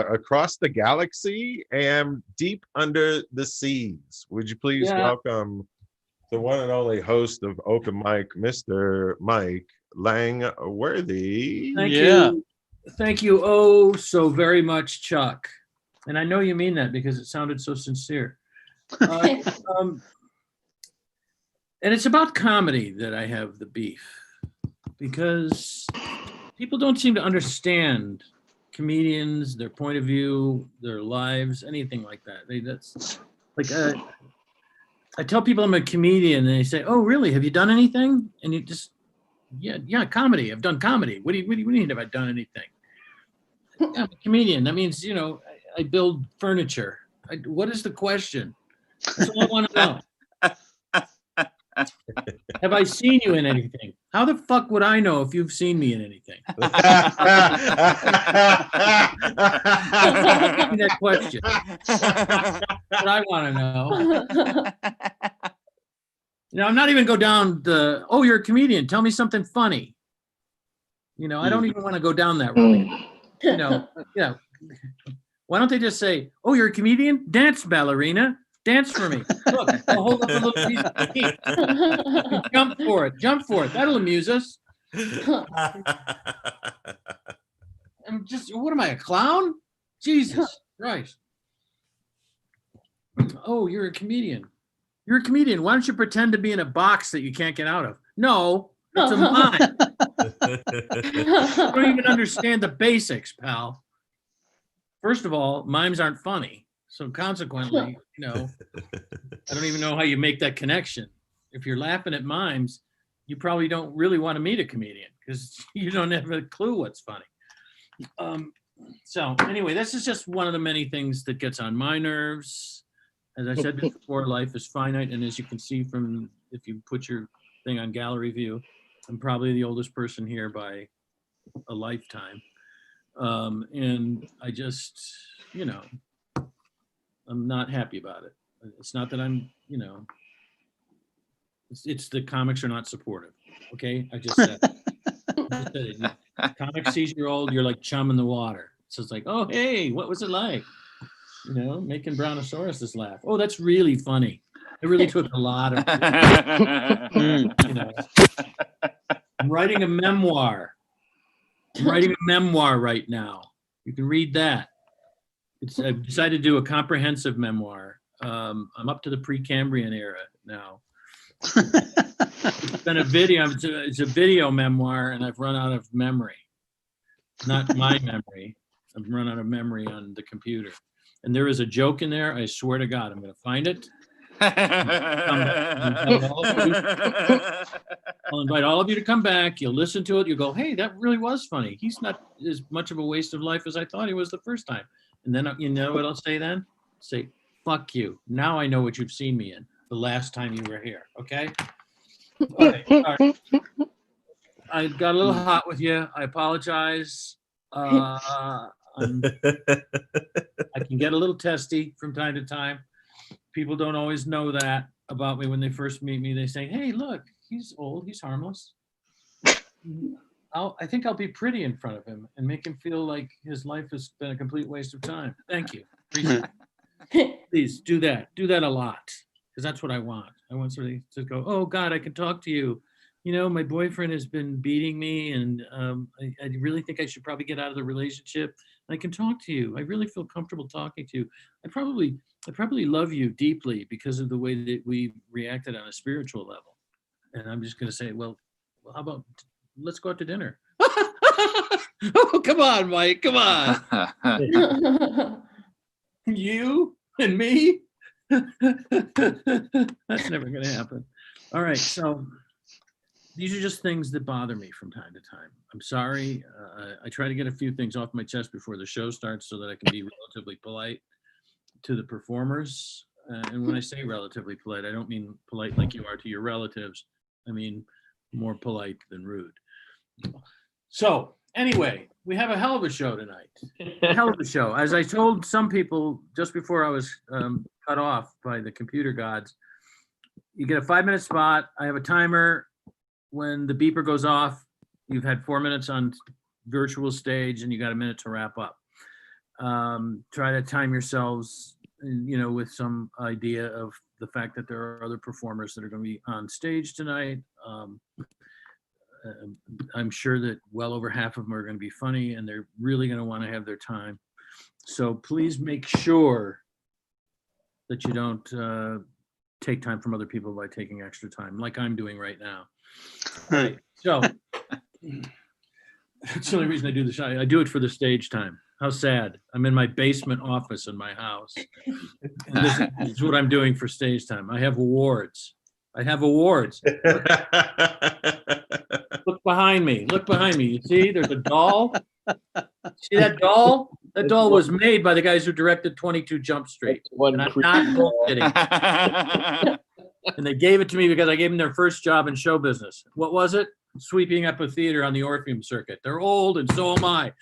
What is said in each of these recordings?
across the galaxy and deep under the seas. Would you please welcome the one and only host of Open Mic, Mr. Mike Langworthy? Thank you. Thank you oh so very much, Chuck. And I know you mean that because it sounded so sincere. And it's about comedy that I have the beef, because people don't seem to understand comedians, their point of view, their lives, anything like that. That's like I tell people I'm a comedian, and they say, "Oh, really? Have you done anything?" And you just, yeah, comedy. I've done comedy. What do you mean? Have I done anything? I'm a comedian. That means, I build furniture. What is the question? That's all I want to know. Have I seen you in anything? How the fuck would I know if you've seen me in anything? That question. What I want to know. I'm not even go down the, oh, you're a comedian. Tell me something funny. I don't even want to go down that road. Why don't they just say, oh, you're a comedian? Dance, ballerina. Dance for me. Look, I'll hold up a little piece of meat. Jump for it. That'll amuse us. I'm just, what am I, a clown? Jesus Christ. Oh, you're a comedian. You're a comedian. Why don't you pretend to be in a box that you can't get out of? No, it's a mime. You don't even understand the basics, pal. First of all, mimes aren't funny. So consequently, I don't even know how you make that connection. If you're laughing at mimes, you probably don't really want to meet a comedian because you don't have a clue what's funny. So anyway, this is just one of the many things that gets on my nerves. As I said before, life is finite. And as you can see from, if you put your thing on gallery view, I'm probably the oldest person here by a lifetime. And I just, I'm not happy about it. It's not that I'm, it's the comics are not supportive. Okay, I just said it. Comic sees you're old, you're like chum in the water. So it's like, oh, hey, what was it like? Making Brontosauruses laugh. Oh, that's really funny. It really took a lot of, I'm writing a memoir. I'm writing a memoir right now. You can read that. I've decided to do a comprehensive memoir. I'm up to the Precambrian era now. It's been a video. It's a video memoir, and I've run out of memory. Not my memory. I've run out of memory on the computer. And there is a joke in there. I swear to God, I'm going to find it. I'll invite all of you to come back. You'll listen to it. You'll go, hey, that really was funny. He's not as much of a waste of life as I thought he was the first time. And then you know what I'll say then? Say, fuck you. Now I know what you've seen me in the last time you were here. Okay? All right. I got a little hot with you. I apologize. I can get a little testy from time to time. People don't always know that about me when they first meet me. They say, hey, look, he's old. He's harmless. I think I'll be pretty in front of him and make him feel like his life has been a complete waste of time. Thank you. Appreciate it. Please do that. Do that a lot, because that's what I want. I want somebody to go, oh, God, I can talk to you. My boyfriend has been beating me, and I really think I should probably get out of the relationship. I can talk to you. I really feel comfortable talking to you. I probably love you deeply because of the way that we reacted on a spiritual level. And I'm just going to say, well, how about let's go out to dinner? Oh, come on, Mike. Come on. You and me? That's never going to happen. All right. So these are just things that bother me from time to time. I'm sorry. I try to get a few things off my chest before the show starts so that I can be relatively polite to the performers. And when I say relatively polite, I don't mean polite like you are to your relatives. I mean more polite than rude. So anyway, we have a hell of a show tonight. A hell of a show. As I told some people just before I was cut off by the computer gods, you get a 5-minute spot. I have a timer. When the beeper goes off, you've had 4 minutes on virtual stage and you got a minute to wrap up. Try to time yourselves, with some idea of the fact that there are other performers that are going to be on stage tonight. I'm sure that well over half of them are going to be funny, and they're really going to want to have their time. So please make sure that you don't take time from other people by taking extra time, like I'm doing right now. All right. So that's the only reason I do this. I do it for the stage time. How sad. I'm in my basement office in my house. And this is what I'm doing for stage time. I have awards. Look behind me. You see, there's a doll. See that doll? That doll was made by the guys who directed 22 Jump Street. And I'm not bullshitting. And they gave it to me because I gave them their first job in show business. What was it? Sweeping up a theater on the Orpheum circuit. They're old, and so am I.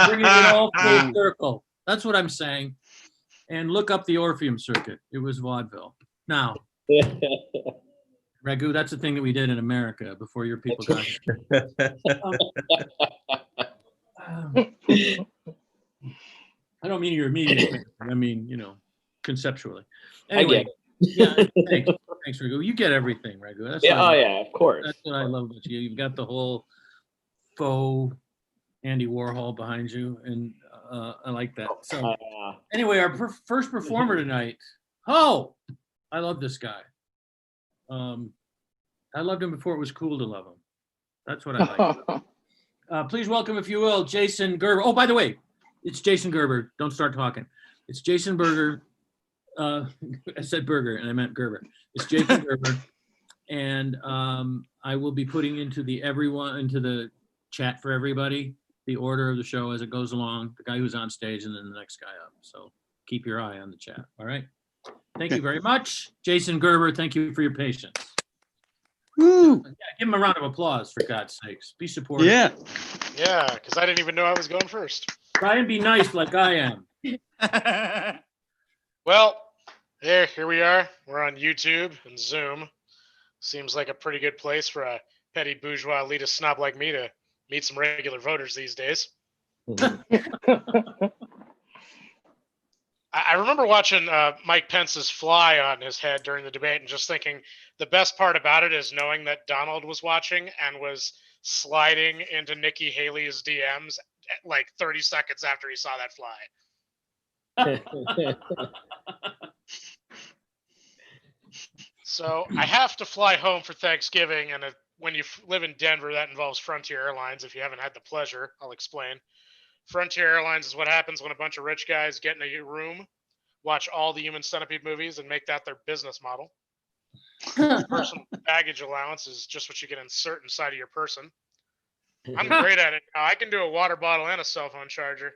Bringing it all full circle. That's what I'm saying. And look up the Orpheum circuit. It was vaudeville. Now, Raghu, that's the thing that we did in America before your people got here. I don't mean your immediate thing. I mean, conceptually. Anyway, yeah, thanks, Raghu. You get everything, Raghu. That's of course. That's what I love about you. You've got the whole faux Andy Warhol behind you, and I like that. So anyway, our first performer tonight. Oh, I love this guy. I loved him before it was cool to love him. That's what I like. Please welcome, if you will, Jason Gerber. Oh, by the way, it's Jason Gerber. Don't start talking. It's Jason Berger. I said Berger, and I meant Gerber. It's Jason Gerber. And I will be putting into the chat for everybody, the order of the show as it goes along, the guy who's on stage and then the next guy up. So keep your eye on the chat. All right. Thank you very much. Jason Gerber, thank you for your patience. Woo. Yeah, give him a round of applause, for God's sakes. Be supportive. Yeah, because I didn't even know I was going first. Try and be nice like I am. Well, here we are. We're on YouTube and Zoom. Seems like a pretty good place for a petty bourgeois elitist snob like me to meet some regular voters these days. I remember watching Mike Pence's fly on his head during the debate and just thinking the best part about it is knowing that Donald was watching and was sliding into Nikki Haley's DMs like 30 seconds after he saw that fly. So I have to fly home for Thanksgiving, and when you live in Denver, that involves Frontier Airlines. If you haven't had the pleasure, I'll explain. Frontier Airlines is what happens when a bunch of rich guys get in a room, watch all the Human Centipede movies, and make that their business model. Personal baggage allowance is just what you can insert inside of your person. I'm great at it. I can do a water bottle and a cell phone charger.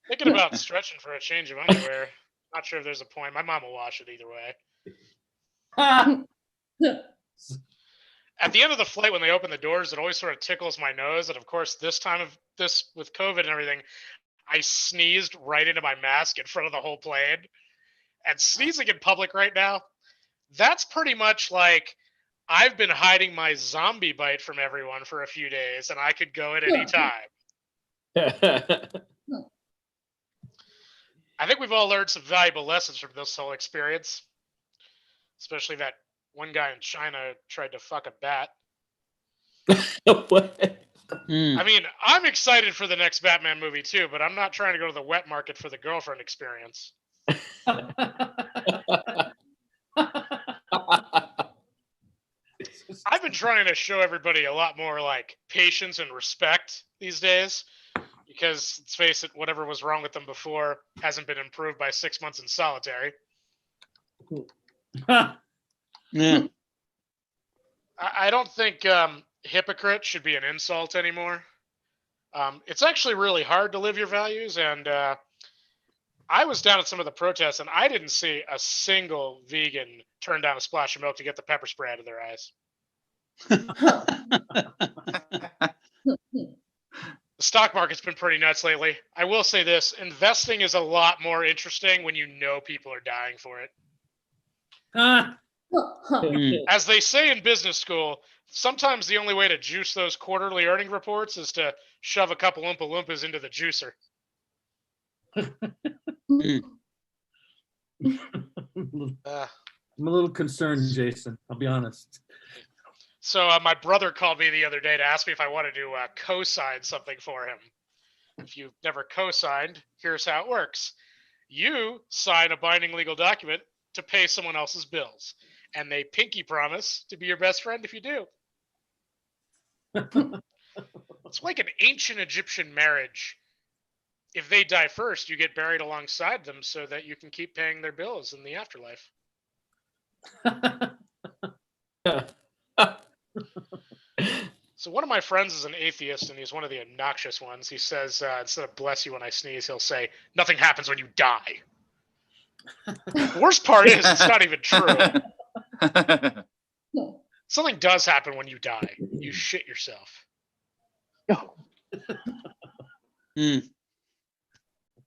Thinking about stretching for a change of underwear. Not sure if there's a point. My mom will wash it either way. At the end of the flight, when they open the doors, it always sort of tickles my nose. And of course, this time of this with COVID and everything, I sneezed right into my mask in front of the whole plane. And sneezing in public right now, that's pretty much like I've been hiding my zombie bite from everyone for a few days, and I could go at any time. I think we've all learned some valuable lessons from this whole experience, especially that one guy in China tried to fuck a bat. What? I mean, I'm excited for the next Batman movie too, but I'm not trying to go to the wet market for the girlfriend experience. I've been trying to show everybody a lot more like patience and respect these days, because let's face it, whatever was wrong with them before hasn't been improved by 6 months in solitary. Yeah. I don't think hypocrite should be an insult anymore. It's actually really hard to live your values, and I was down at some of the protests, and I didn't see a single vegan turn down a splash of milk to get the pepper spray out of their eyes. The stock market's been pretty nuts lately. I will say this, investing is a lot more interesting when you know people are dying for it. As they say in business school, sometimes the only way to juice those quarterly earning reports is to shove a couple Oompa Loompas into the juicer. I'm a little concerned, Jason. I'll be honest. So my brother called me the other day to ask me if I wanted to co-sign something for him. If you've never co-signed, here's how it works. You sign a binding legal document to pay someone else's bills, and they pinky promise to be your best friend if you do. It's like an ancient Egyptian marriage. If they die first, you get buried alongside them so that you can keep paying their bills in the afterlife. So one of my friends is an atheist, and he's one of the obnoxious ones. He says, instead of bless you when I sneeze, he'll say, nothing happens when you die. The worst part is it's not even true. Something does happen when you die. You shit yourself.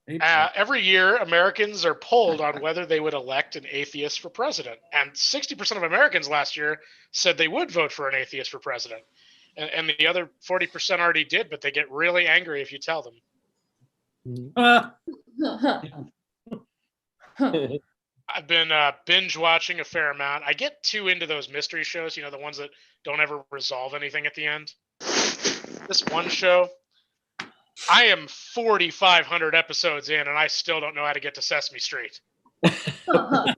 Every year, Americans are polled on whether they would elect an atheist for president. And 60% of Americans last year said they would vote for an atheist for president. And the other 40% already did, but they get really angry if you tell them. I've been binge watching a fair amount. I get too into those mystery shows, the ones that don't ever resolve anything at the end. This one show, I am 4,500 episodes in, and I still don't know how to get to Sesame Street. I've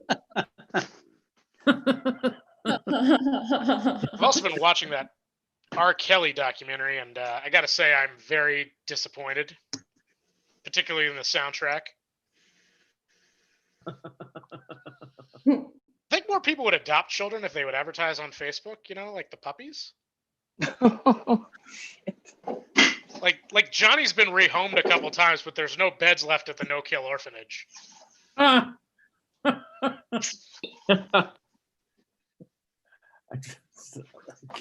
also been watching that R. Kelly documentary, and I got to say I'm very disappointed, particularly in the soundtrack. I think more people would adopt children if they would advertise on Facebook, like the puppies. Like Johnny's been rehomed a couple times, but there's no beds left at the no-kill orphanage.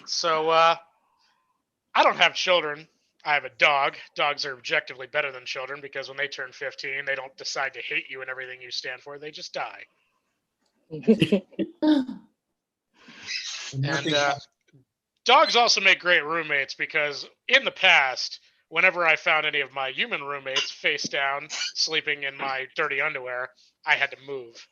So I don't have children. I have a dog. Dogs are objectively better than children because when they turn 15, they don't decide to hate you and everything you stand for. They just die. And dogs also make great roommates because in the past, whenever I found any of my human roommates face down, sleeping in my dirty underwear, I had to move.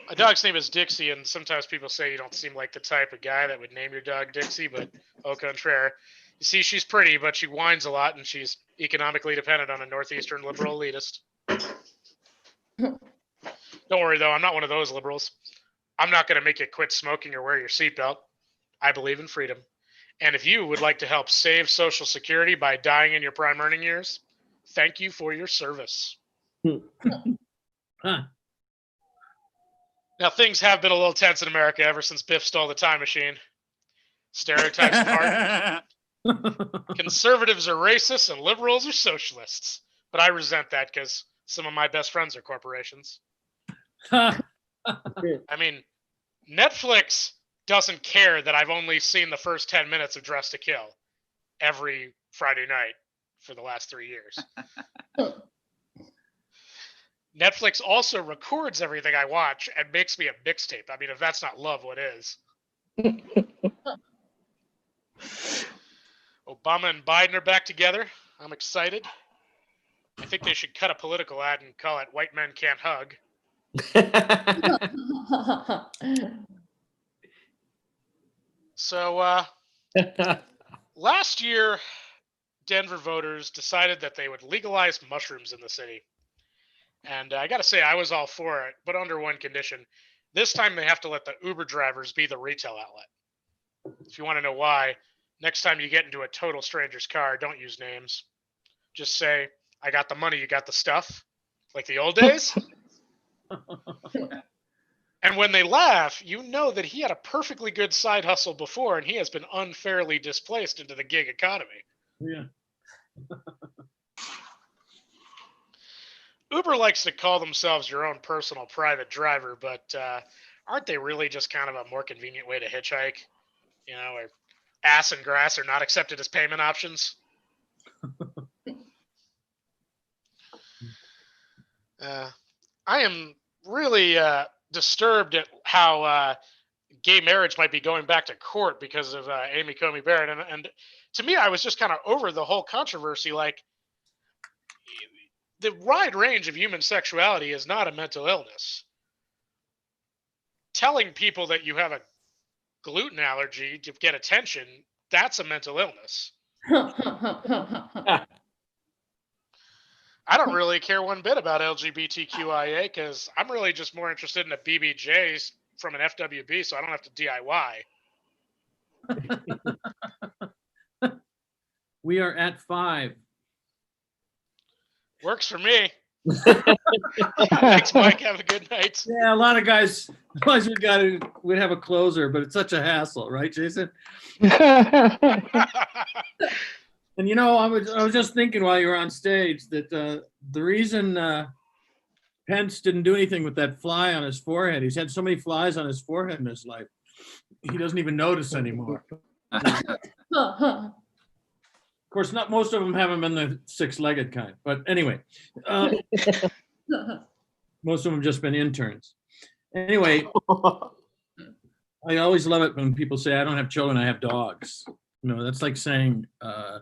My dog's name is Dixie, and sometimes people say you don't seem like the type of guy that would name your dog Dixie, but au contraire. You see, she's pretty, but she whines a lot, and she's economically dependent on a Northeastern liberal elitist. Don't worry, though. I'm not one of those liberals. I'm not going to make you quit smoking or wear your seatbelt. I believe in freedom. And if you would like to help save Social Security by dying in your prime earning years, thank you for your service. Now, things have been a little tense in America ever since Biff stole the time machine. Stereotypes apart. Conservatives are racists and liberals are socialists. But I resent that because some of my best friends are corporations. I mean, Netflix doesn't care that I've only seen the first 10 minutes of Dress to Kill every Friday night for the last 3 years. Netflix also records everything I watch and makes me a mixtape. I mean, if that's not love, what is? Obama and Biden are back together. I'm excited. I think they should cut a political ad and call it White Men Can't Hug. So, last year, Denver voters decided that they would legalize mushrooms in the city. And I got to say, I was all for it, but under one condition. This time they have to let the Uber drivers be the retail outlet. If you want to know why, next time you get into a total stranger's car, don't use names. Just say, I got the money, you got the stuff. Like the old days. And when they laugh, you know that he had a perfectly good side hustle before, and he has been unfairly displaced into the gig economy. Yeah. Uber likes to call themselves your own personal private driver, but aren't they really just kind of a more convenient way to hitchhike? Where ass and grass are not accepted as payment options. I am really disturbed at how gay marriage might be going back to court because of Amy Coney Barrett. And to me, I was just kind of over the whole controversy. Like, the wide range of human sexuality is not a mental illness. Telling people that you have a gluten allergy to get attention, that's a mental illness. I don't really care one bit about LGBTQIA because I'm really just more interested in a BBJ from an FWB, so I don't have to DIY. We are at 5. Works for me. Thanks, Mike. Have a good night. Yeah, a lot of guys. Otherwise, we'd have a closer, but it's such a hassle, right, Jason? And I was just thinking while you were on stage that the reason Pence didn't do anything with that fly on his forehead, he's had so many flies on his forehead in his life, he doesn't even notice anymore. Of course, not most of them haven't been the 6-legged kind, but anyway, most of them have just been interns. Anyway, I always love it when people say, I don't have children, I have dogs. That's like saying, I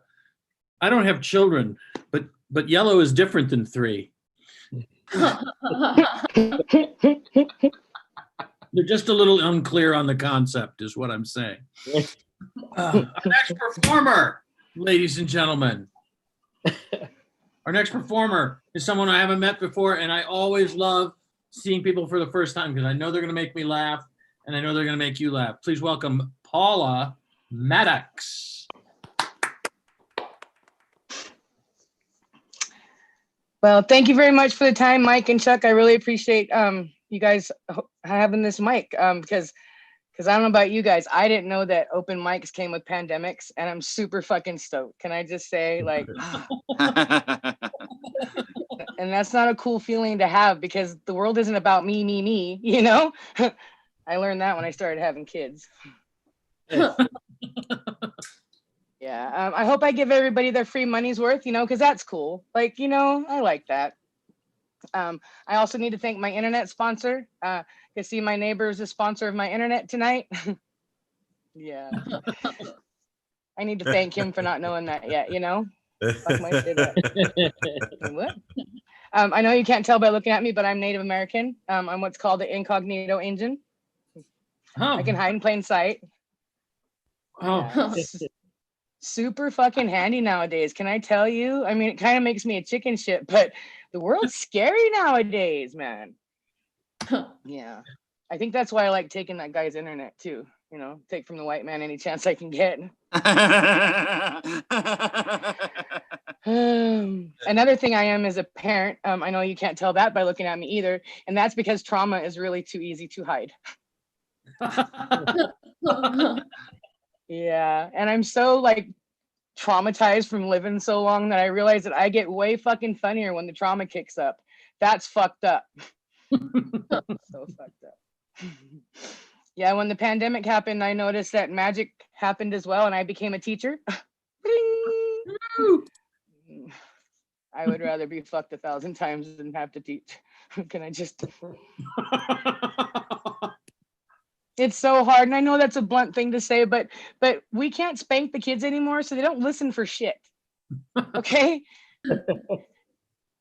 don't have children, but yellow is different than 3. They're just a little unclear on the concept, is what I'm saying. Our next performer, ladies and gentlemen. Our next performer is someone I haven't met before, and I always love seeing people for the first time because I know they're going to make me laugh, and I know they're going to make you laugh. Please welcome Paula Mattocks. Well, thank you very much for the time, Mike and Chuck. I really appreciate you guys having this mic because I don't know about you guys. I didn't know that open mics came with pandemics, and I'm super fucking stoked. Can I just say, like, and that's not a cool feeling to have because the world isn't about me, I learned that when I started having kids. Yeah, I hope I give everybody their free money's worth, because that's cool. Like, I like that. I also need to thank my internet sponsor. You see, my neighbor is a sponsor of my internet tonight. Yeah. I need to thank him for not knowing that yet, Fuck my shit up. What? I know you can't tell by looking at me, but I'm Native American. I'm what's called the incognito Indian. I can hide in plain sight. Oh. Yeah. Super fucking handy nowadays. Can I tell you? I mean, it kind of makes me a chicken shit, but the world's scary nowadays, man. Yeah. I think that's why I like taking that guy's internet too. Take from the white man any chance I can get. Another thing I am is a parent. I know you can't tell that by looking at me either. And that's because trauma is really too easy to hide. Yeah, and I'm so traumatized from living so long that I realize that I get way fucking funnier when the trauma kicks up. That's fucked up. So fucked up. Yeah, when the pandemic happened, I noticed that magic happened as well, and I became a teacher. I would rather be fucked 1,000 times than have to teach. Can I just... It's so hard, and I know that's a blunt thing to say, but we can't spank the kids anymore, so they don't listen for shit. Okay?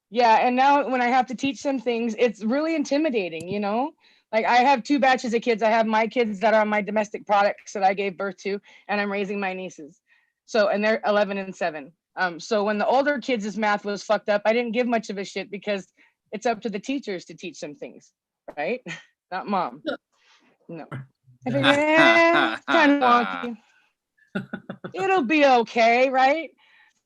Yeah, and now when I have to teach them things, it's really intimidating, Like, I have 2 batches of kids. I have my kids that are my domestic products that I gave birth to, and I'm raising my nieces. So, and they're 11 and 7. So when the older kids' math was fucked up, I didn't give much of a shit because it's up to the teachers to teach them things, right? Not mom. No. I figured, it's kind of wonky. It'll be okay, right?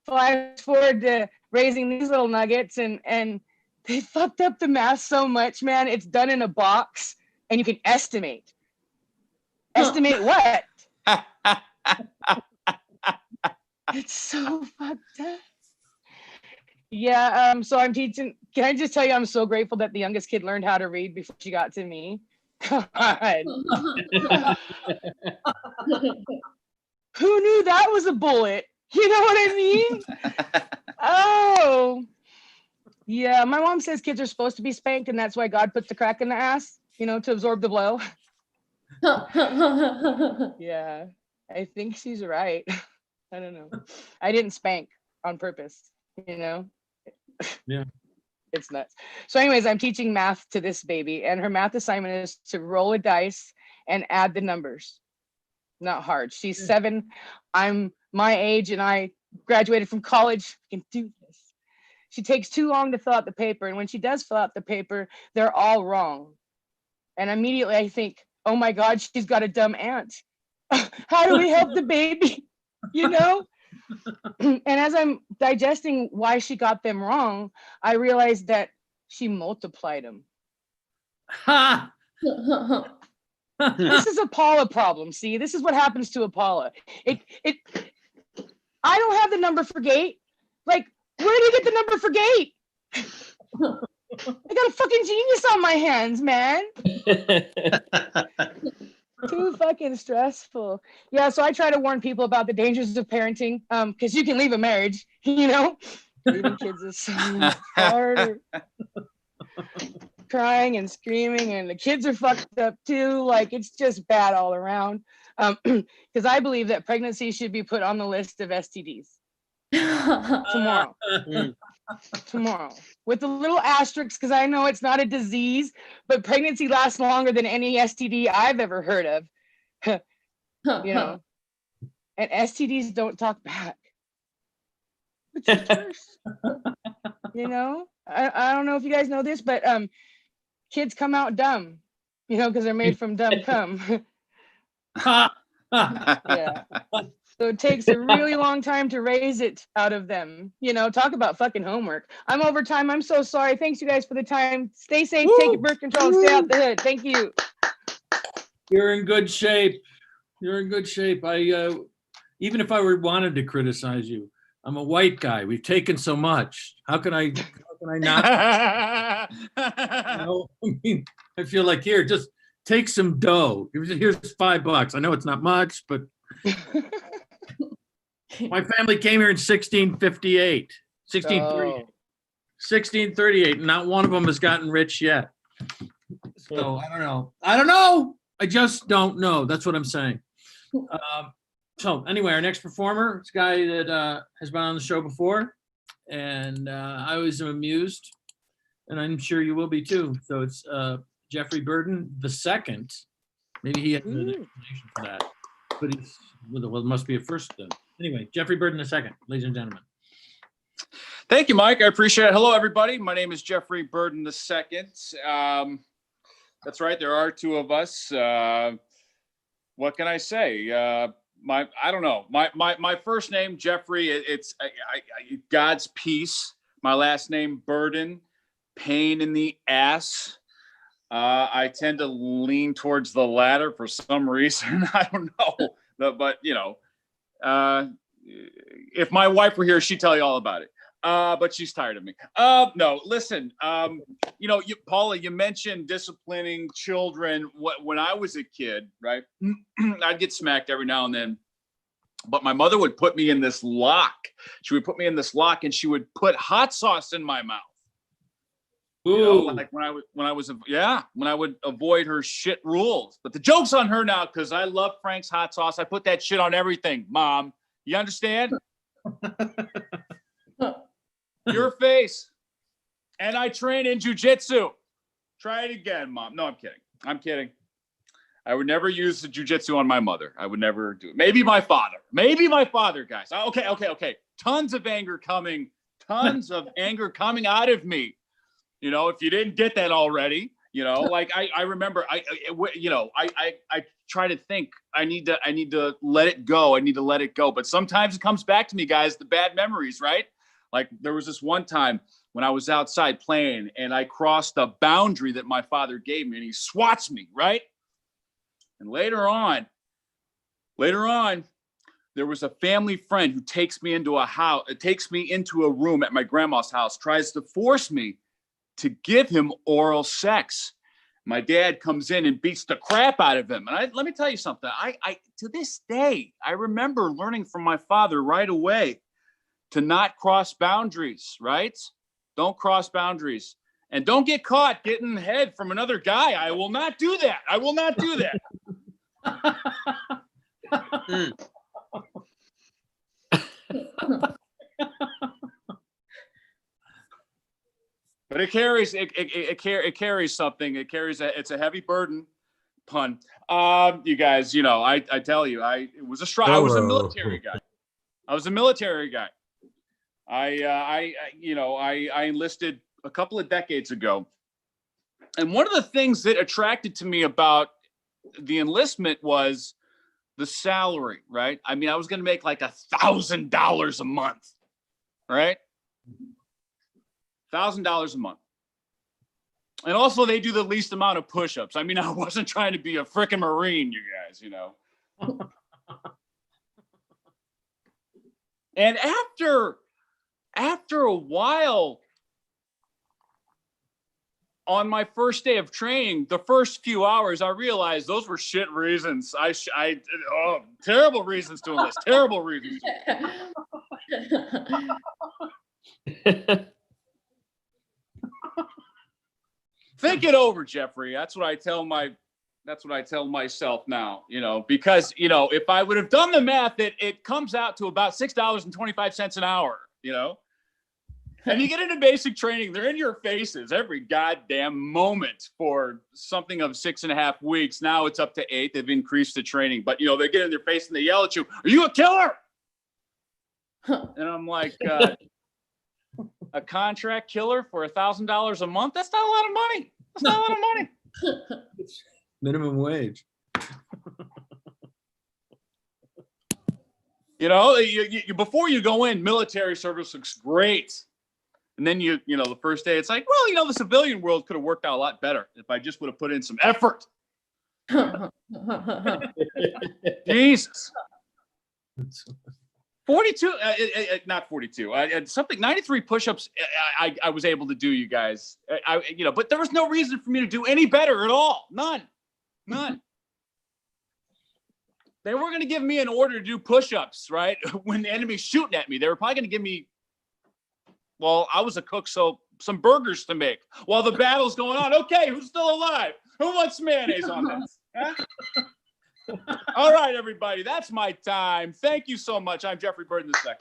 So I forward to raising these little nuggets, and they fucked up the math so much, man. It's done in a box, and you can estimate. Estimate what? It's so fucked up. Yeah, so I'm teaching. Can I just tell you, I'm so grateful that the youngest kid learned how to read before she got to me. God. Who knew that was a bullet? You know what I mean? Oh. Yeah, my mom says kids are supposed to be spanked, and that's why God put the crack in the ass. to absorb the blow. Yeah, I think she's right. I don't know. I didn't spank on purpose, Yeah. It's nuts. So anyways, I'm teaching math to this baby, and her math assignment is to roll a dice and add the numbers. Not hard. She's 7. I'm my age, and I graduated from college. I can do this. She takes too long to fill out the paper, and when she does fill out the paper, they're all wrong. And immediately I think, oh my God, she's got a dumb aunt. How do we help the baby? And as I'm digesting why she got them wrong, I realized that she multiplied them. Ha! This is a Paula problem. See, this is what happens to a Paula. I don't have the number for gate. Like, where do you get the number for gate? I got a fucking genius on my hands, man. Too fucking stressful. Yeah, so I try to warn people about the dangers of parenting, because you can leave a marriage, Leaving kids is so much harder. Crying and screaming, and the kids are fucked up too. Like, it's just bad all around. Because I believe that pregnancy should be put on the list of STDs. Tomorrow. With a little asterisk, because I know it's not a disease, but pregnancy lasts longer than any STD I've ever heard of. And STDs don't talk back. Which is worse. I don't know if you guys know this, but kids come out dumb, because they're made from dumb cum. Yeah. So it takes a really long time to raise it out of them. Talk about fucking homework. I'm over time. I'm so sorry. Thanks you guys for the time. Stay safe, take your birth control, and stay out the hood. Thank you. You're in good shape. I even if I wanted to criticize you, I'm a white guy. We've taken so much. How can I not? I feel like, here, just take some dough. Here's $5. I know it's not much, but my family came here in 1638. 1638. Not one of them has gotten rich yet. So I don't know. I just don't know. That's what I'm saying. So anyway, our next performer is a guy that has been on the show before, and I always am amused, and I'm sure you will be too. So it's Jeffrey Burden II. Maybe he has an explanation for that, but it must be a first then. Anyway, Jeffrey Burden II, ladies and gentlemen. Thank you, Mike. I appreciate it. Hello, everybody. My name is Jeffrey Burden II. That's right. There are 2 of us. What can I say? I don't know. My first name, Jeffrey, it's God's peace. My last name, Burden, pain in the ass. I tend to lean towards the latter for some reason. I don't know. But if my wife were here, she'd tell you all about it. But she's tired of me. No, listen, Paula, you mentioned disciplining children. When I was a kid, right, I'd get smacked every now and then, but my mother would put me in this lock. She would put me in this lock, and she would put hot sauce in my mouth. Like when I would avoid her shit rules. But the joke's on her now, because I love Frank's hot sauce. I put that shit on everything, Mom. You understand? Your face. And I train in jujitsu. Try it again, Mom. No, I'm kidding. I would never use the jujitsu on my mother. I would never do it. Maybe my father, guys. Okay. Tons of anger coming out of me. If you didn't get that already, like I remember, I try to think, I need to let it go. But sometimes it comes back to me, guys, the bad memories, right? Like there was this one time when I was outside playing and I crossed a boundary that my father gave me, and he swats me, right? And later on, there was a family friend who takes me into a room at my grandma's house, tries to force me to give him oral sex. My dad comes in and beats the crap out of him. And let me tell you something. I to this day, I remember learning from my father right away to not cross boundaries, right? Don't cross boundaries. And don't get caught getting head from another guy. I will not do that. I will not do that. But it carries something. It's a heavy burden. Pun. You guys, I tell you, I was a military guy. I was a military guy. I enlisted a couple of decades ago. And one of the things that attracted to me about the enlistment was the salary, right? I mean, I was going to make like $1,000 a month, right? $1,000 a month. And also they do the least amount of push-ups. I mean, I wasn't trying to be a frickin' Marine, you guys, And after a while, on my first day of training, the first few hours, I realized those were shit reasons. Terrible reasons to enlist. Terrible reasons. Think it over, Jeffrey. That's what I tell myself now, because, if I would have done the math, it comes out to about $6.25 an hour, And you get into basic training, they're in your faces every goddamn moment for something of 6.5 weeks. Now it's up to 8. They've increased the training, but they get in their face and they yell at you, "Are you a killer?" And I'm like, a contract killer for $1,000 a month? That's not a lot of money. That's not a lot of money. It's minimum wage. You before you go in, military service looks great. And then the first day, it's like, well, the civilian world could have worked out a lot better if I just would have put in some effort. Jesus. 42, not 42, something 93 push-ups. I was able to do, you guys. But there was no reason for me to do any better at all. None. They weren't going to give me an order to do push-ups, right? When the enemy's shooting at me, they were probably going to give me. Well, I was a cook, so some burgers to make while the battle's going on. Okay, who's still alive? Who wants mayonnaise on this? Huh? All right, everybody, that's my time. Thank you so much. I'm Jeffrey Burton II.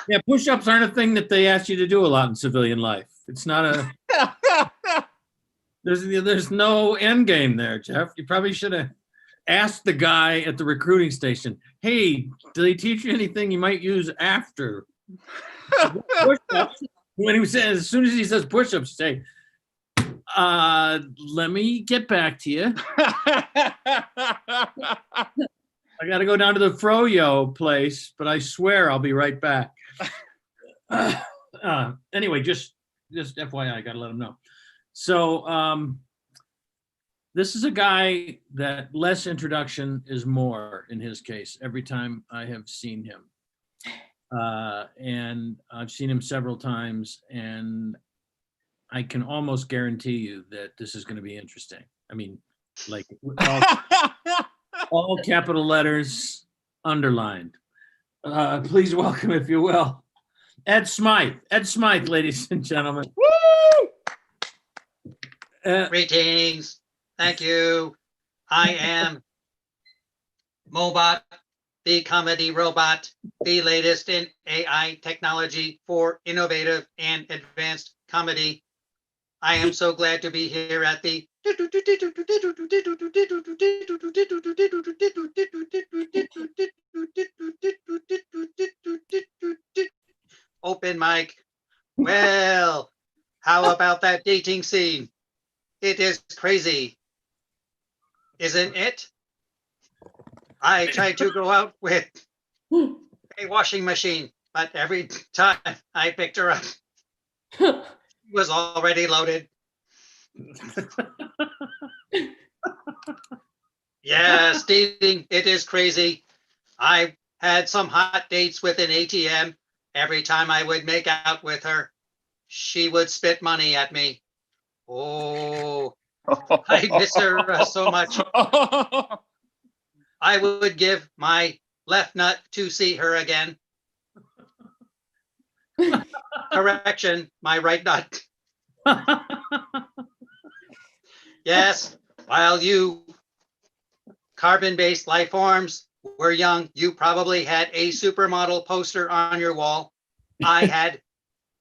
Yeah, push-ups aren't a thing that they ask you to do a lot in civilian life. It's not a. There's no end game there, Jeff. You probably should have asked the guy at the recruiting station, "Hey, do they teach you anything you might use after push-ups?" When he says, as soon as he says push-ups, say, "Let me get back to you. I got to go down to the froyo place, but I swear I'll be right back." Anyway, just FYI, I got to let him know. So this is a guy that less introduction is more in his case every time I have seen him. And I've seen him several times, and I can almost guarantee you that this is going to be interesting. I mean, like all capital letters underlined. Please welcome, if you will, Ed Smyth. Ed Smyth, ladies and gentlemen. Woo! Greetings. Thank you. I am Mobot, the comedy robot, the latest in AI technology for innovative and advanced comedy. I am so glad to be here at the open mic. Well, how about that dating scene? It is crazy, isn't it? I tried to go out with a washing machine, but every time I picked her up, she was already loaded. Yes, dating, it is crazy. I had some hot dates with an ATM. Every time I would make out with her, she would spit money at me. Oh, I miss her so much. I would give my left nut to see her again. Correction, my right nut. Yes, while you carbon-based life forms were young, you probably had a supermodel poster on your wall. I had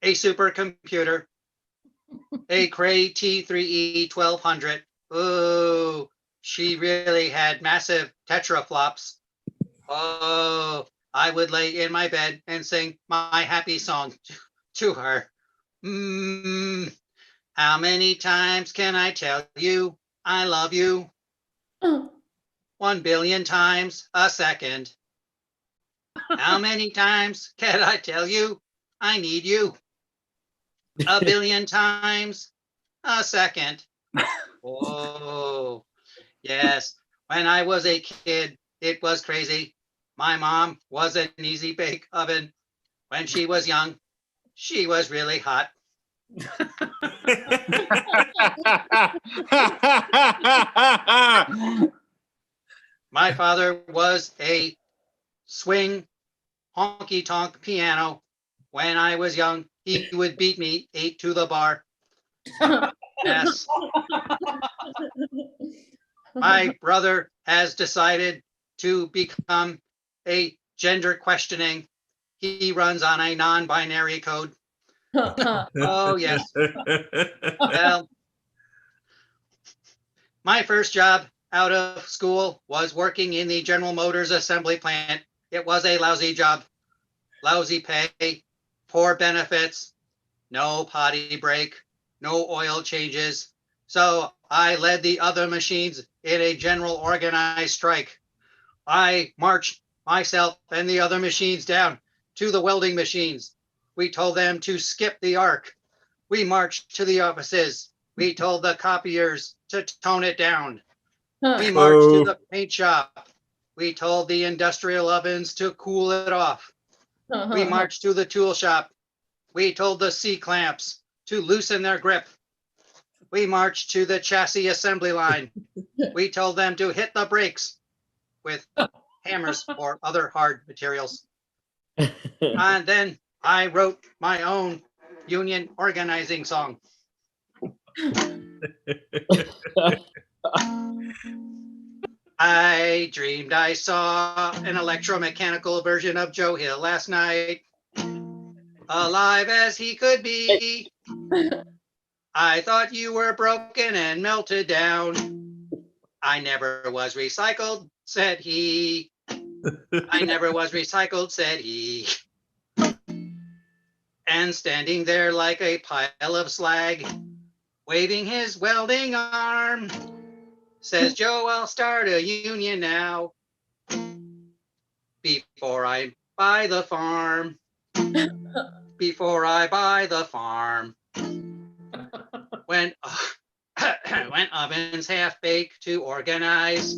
a supercomputer, a Cray T3E 1200. Oh, she really had massive tetraflops. Oh, I would lay in my bed and sing my happy song to her. How many times can I tell you I love you? 1 billion times a second. How many times can I tell you I need you? 1 billion times a second. Oh, yes. When I was a kid, it was crazy. My mom was an easy bake oven. When she was young, she was really hot. My father was a swing honky tonk piano. When I was young, he would beat me 8 to the bar. Yes. My brother has decided to become a gender questioning. He runs on a non-binary code. Oh, yes. Well, my first job out of school was working in the General Motors assembly plant. It was a lousy job, lousy pay, poor benefits, no potty break, no oil changes. So I led the other machines in a general organized strike. I marched myself and the other machines down to the welding machines. We told them to skip the arc. We marched to the offices. We told the copiers to tone it down. We marched to the paint shop. We told the industrial ovens to cool it off. We marched to the tool shop. We told the C-clamps to loosen their grip. We marched to the chassis assembly line. We told them to hit the brakes with hammers or other hard materials. And then I wrote my own union organizing song. I dreamed I saw an electromechanical version of Joe Hill last night, alive as he could be. I thought you were broken and melted down. I never was recycled, said he. I never was recycled, said he. And standing there like a pile of slag, waving his welding arm, says, Joe, I'll start a union now before I buy the farm. Before I buy the farm. When ovens half bake to organize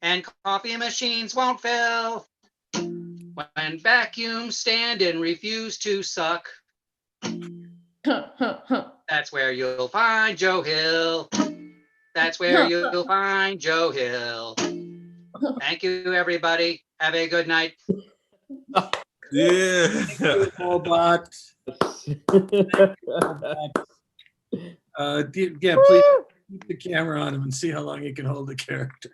and coffee machines won't fill. When vacuums stand and refuse to suck. That's where you'll find Joe Hill. That's where you'll find Joe Hill. Thank you, everybody. Have a good night. Yeah. Robot. Yeah, please keep the camera on him and see how long he can hold the character.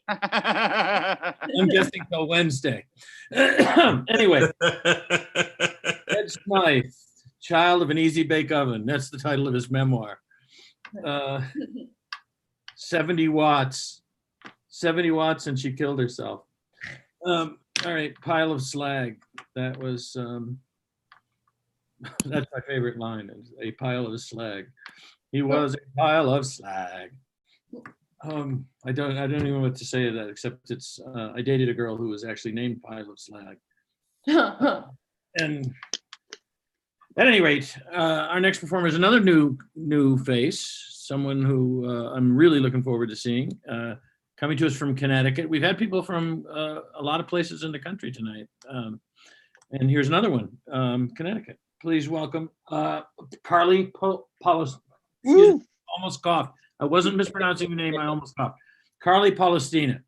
I'm guessing till Wednesday. Anyway, Ed Smyth, Child of an Easy Bake Oven. That's the title of his memoir. 70 watts. 70 watts and she killed herself. All right, pile of slag. That was that's my favorite line, is a pile of slag. He was a pile of slag. I don't even know what to say to that, except it's I dated a girl who was actually named Pile of Slag. And at any rate, our next performer is another new face, someone who I'm really looking forward to seeing. Coming to us from Connecticut. We've had people from a lot of places in the country tonight. And here's another one, Connecticut. Please welcome Carly Polistina. Almost coughed. I wasn't mispronouncing your name. I almost coughed. Carly Polistina.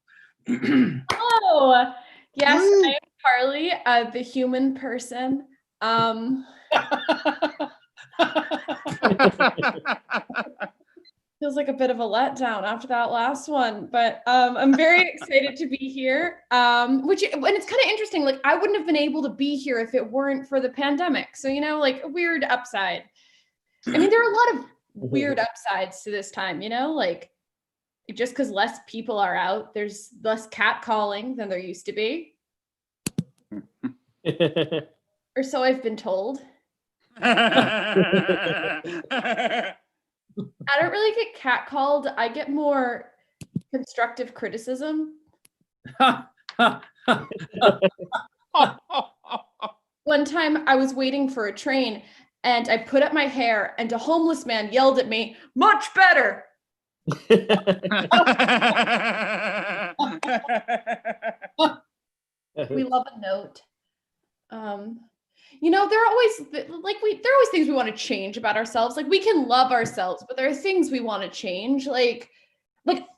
Oh, yes, I am Carly, the human person. Um, feels like a bit of a letdown after that last one, but I'm very excited to be here. And it's kind of interesting. Like, I wouldn't have been able to be here if it weren't for the pandemic. So, like a weird upside. I mean, there are a lot of weird upsides to this time, like just because less people are out, there's less catcalling than there used to be. Or so I've been told. I don't really get catcalled. I get more constructive criticism. One time I was waiting for a train and I put up my hair and a homeless man yelled at me, "Much better." We love a note. There are always things we want to change about ourselves. Like, we can love ourselves, but there are things we want to change. Like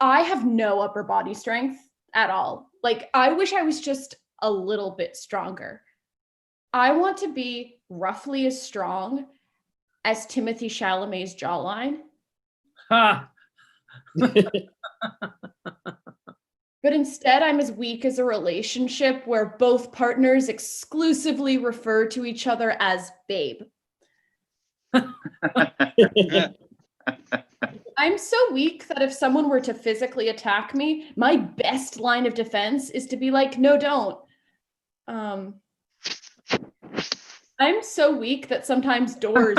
I have no upper body strength at all. Like, I wish I was just a little bit stronger. I want to be roughly as strong as Timothée Chalamet's jawline. But instead, I'm as weak as a relationship where both partners exclusively refer to each other as babe. I'm so weak that if someone were to physically attack me, my best line of defense is to be like, "No, don't." I'm so weak that sometimes doors.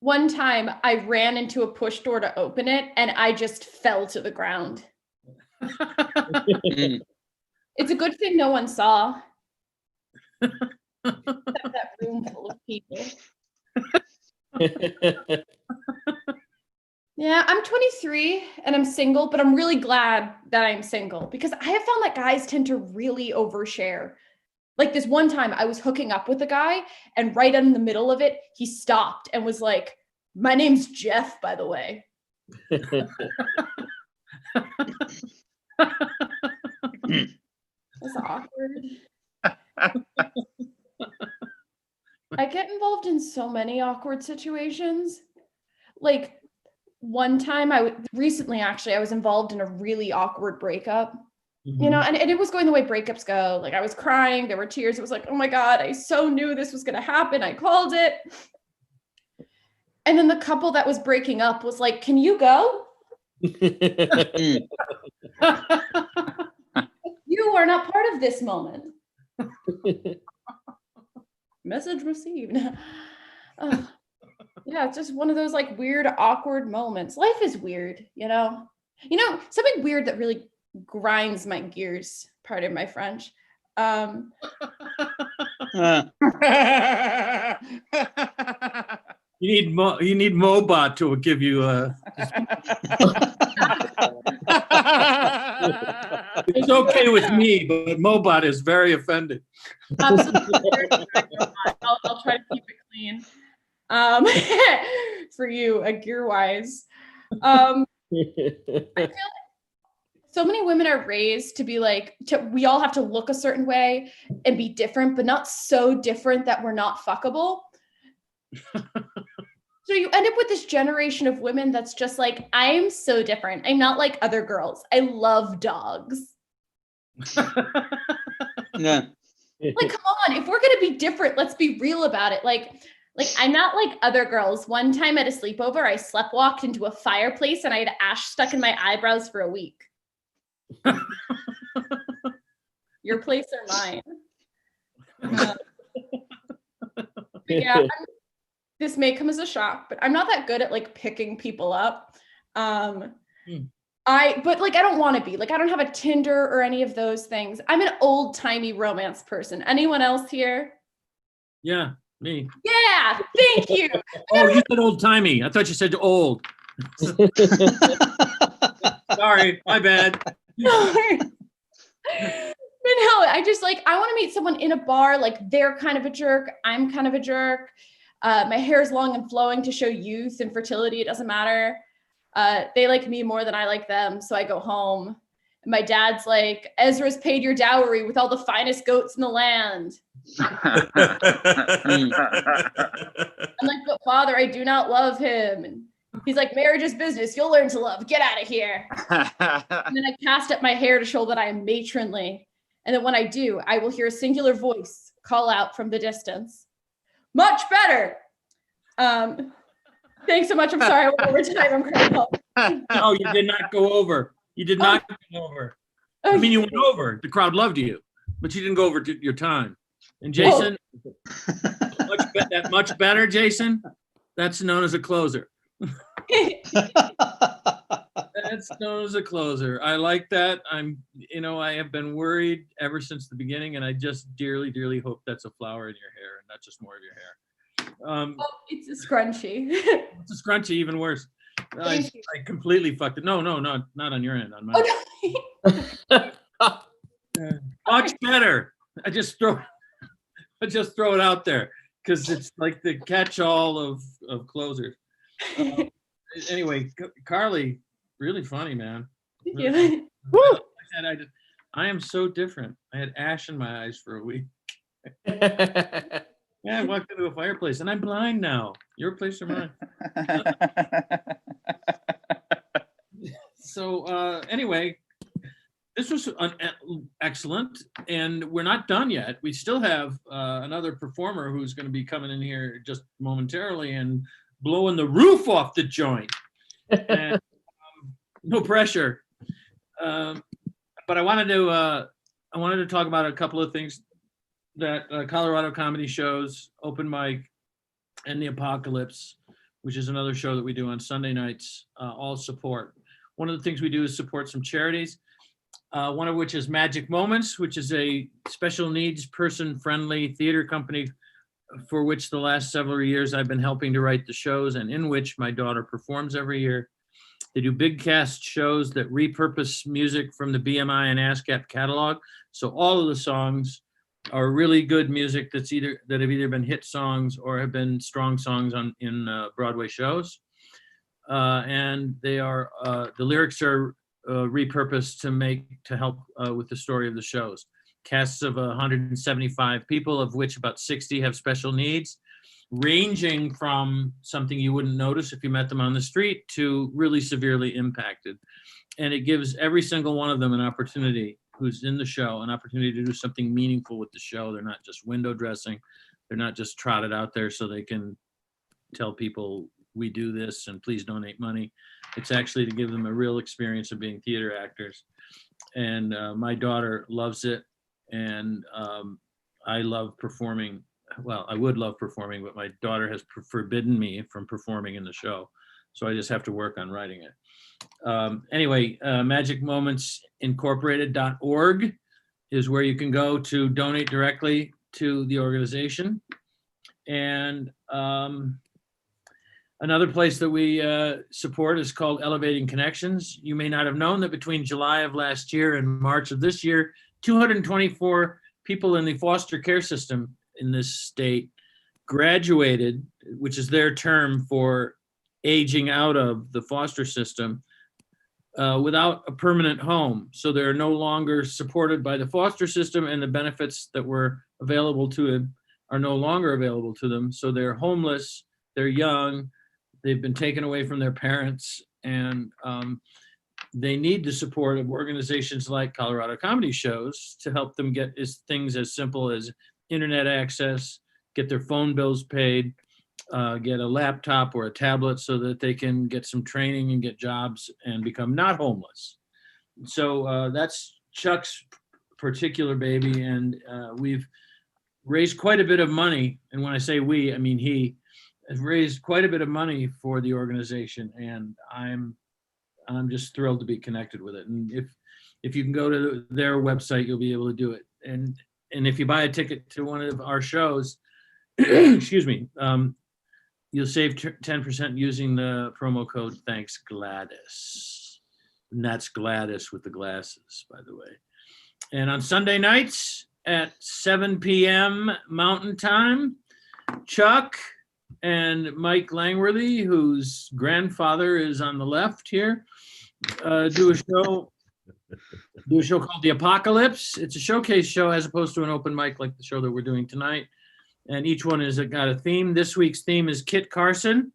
One time I ran into a push door to open it and I just fell to the ground. It's a good thing no one saw. Except that room full of people. Yeah, I'm 23 and I'm single, but I'm really glad that I'm single because I have found that guys tend to really overshare. Like, this one time I was hooking up with a guy and right in the middle of it, he stopped and was like, "My name's Jeff, by the way." That's awkward. I get involved in so many awkward situations. Like, one time recently, actually, I was involved in a really awkward breakup. And it was going the way breakups go. Like, I was crying, there were tears. It was like, oh my God, I so knew this was going to happen. I called it. And then the couple that was breaking up was like, "Can you go?" You are not part of this moment. Message received. Yeah, it's just one of those like weird, awkward moments. Life is weird, something weird that really grinds my gears, pardon my French. You need Mobot to give you It's okay with me, but Mobot is very offended. Absolutely. I'll try to keep it clean. For you, gear-wise. I feel like so many women are raised to be like, we all have to look a certain way and be different, but not so different that we're not fuckable. So you end up with this generation of women that's just like, "I'm so different. I'm not like other girls. I love dogs." Yeah. Like, come on, if we're gonna be different, let's be real about it. Like I'm not like other girls. One time at a sleepover, I sleptwalked into a fireplace and I had ash stuck in my eyebrows for a week. Your place or mine? Yeah, this may come as a shock, but I'm not that good at like picking people up. But I don't want to be. Like, I don't have a Tinder or any of those things. I'm an old-timey romance person. Anyone else here? Yeah, me. Yeah, thank you. Oh, you said old-timey. I thought you said old. Sorry, my bad. But no, I just like, I want to meet someone in a bar, like they're kind of a jerk, I'm kind of a jerk. My hair is long and flowing to show youth and fertility, it doesn't matter. They like me more than I like them, so I go home. And my dad's like, Ezra's paid your dowry with all the finest goats in the land. I'm like, but father, I do not love him. And he's like, marriage is business. You'll learn to love. Get out of here. And then I cast up my hair to show that I am matronly. And then when I do, I will hear a singular voice call out from the distance. Much better. Thanks so much. I'm sorry I went over tonight. I'm critical. No, you did not go over. You did not go over. I mean, you went over. The crowd loved you, but you didn't go over to your time. And Jason, much better, Jason. That's known as a closer. That's known as a closer. I like that. I have been worried ever since the beginning, and I just dearly, dearly hope that's a flower in your hair and not just more of your hair. It's a scrunchie. It's a scrunchie, even worse. I completely fucked it. No, not on your end, on mine. Oh, no. Much better. I just throw it out there because it's like the catch-all of closers. Anyway, Carly, really funny, man. Yeah. I am so different. I had ash in my eyes for a week. Yeah, I walked into a fireplace and I'm blind now. Your place or mine? So anyway, this was excellent, and we're not done yet. We still have another performer who's going to be coming in here just momentarily and blowing the roof off the joint. And, no pressure. But I wanted to talk about a couple of things that Colorado Comedy Shows, Open Mic, and The Apocalypse, which is another show that we do on Sunday nights, all support. One of the things we do is support some charities, one of which is Magic Moments, which is a special needs person-friendly theater company for which the last several years I've been helping to write the shows and in which my daughter performs every year. They do big cast shows that repurpose music from the BMI and ASCAP catalog. So all of the songs are really good music that have either been hit songs or have been strong songs in Broadway shows. And they are the lyrics are repurposed to help with the story of the shows. Casts of 175 people, of which about 60 have special needs, ranging from something you wouldn't notice if you met them on the street to really severely impacted. And it gives every single one of them an opportunity, who's in the show, an opportunity to do something meaningful with the show. They're not just window dressing. They're not just trotted out there so they can tell people we do this and please donate money. It's actually to give them a real experience of being theater actors. And my daughter loves it. And I love performing. Well, I would love performing, but my daughter has forbidden me from performing in the show. So I just have to work on writing it. Anyway, magicmomentsincorporated.org is where you can go to donate directly to the organization. And another place that we support is called Elevating Connections. You may not have known that between July of last year and March of this year, 224 people in the foster care system in this state graduated, which is their term for aging out of the foster system, without a permanent home. So they're no longer supported by the foster system, and the benefits that were available to them are no longer available to them. So they're homeless, they're young, they've been taken away from their parents, and they need the support of organizations like Colorado Comedy Shows to help them get things as simple as internet access, get their phone bills paid, get a laptop or a tablet so that they can get some training and get jobs and become not homeless. So that's Chuck's particular baby, and we've raised quite a bit of money. And when I say we, I mean he has raised quite a bit of money for the organization, and I'm just thrilled to be connected with it. And if you can go to their website, you'll be able to do it. And if you buy a ticket to one of our shows, excuse me, you'll save 10% using the promo code Thanks Gladys. And that's Gladys with the glasses, by the way. And on Sunday nights at 7 p.m. Mountain Time, Chuck and Mike Langworthy, whose grandfather is on the left here, do a show Do a show called The Apocalypse. It's a showcase show as opposed to an open mic like the show that we're doing tonight. And each one has got a theme. This week's theme is Kit Carson.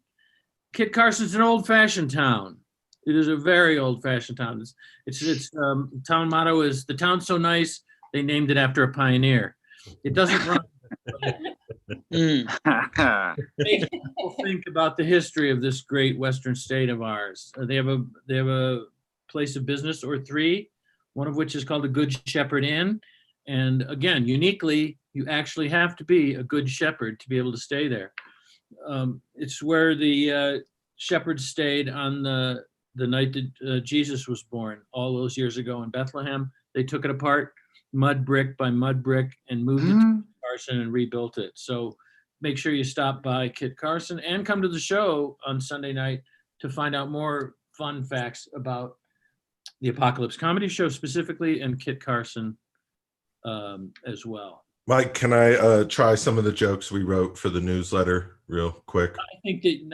Kit Carson's an old-fashioned town. It is a very old-fashioned town. Its town motto is "The town's so nice they named it after a pioneer." It doesn't run. Makes people think about the history of this great Western state of ours. They have a place of business or three, one of which is called the Good Shepherd Inn. And again, uniquely, you actually have to be a good shepherd to be able to stay there. It's where the shepherds stayed on the night that Jesus was born all those years ago in Bethlehem. They took it apart, mud brick by mud brick, and moved it to Carson and rebuilt it. So make sure you stop by Kit Carson and come to the show on Sunday night to find out more fun facts about the Apocalypse Comedy Show specifically, and Kit Carson as well. Mike, can I try some of the jokes we wrote for the newsletter real quick?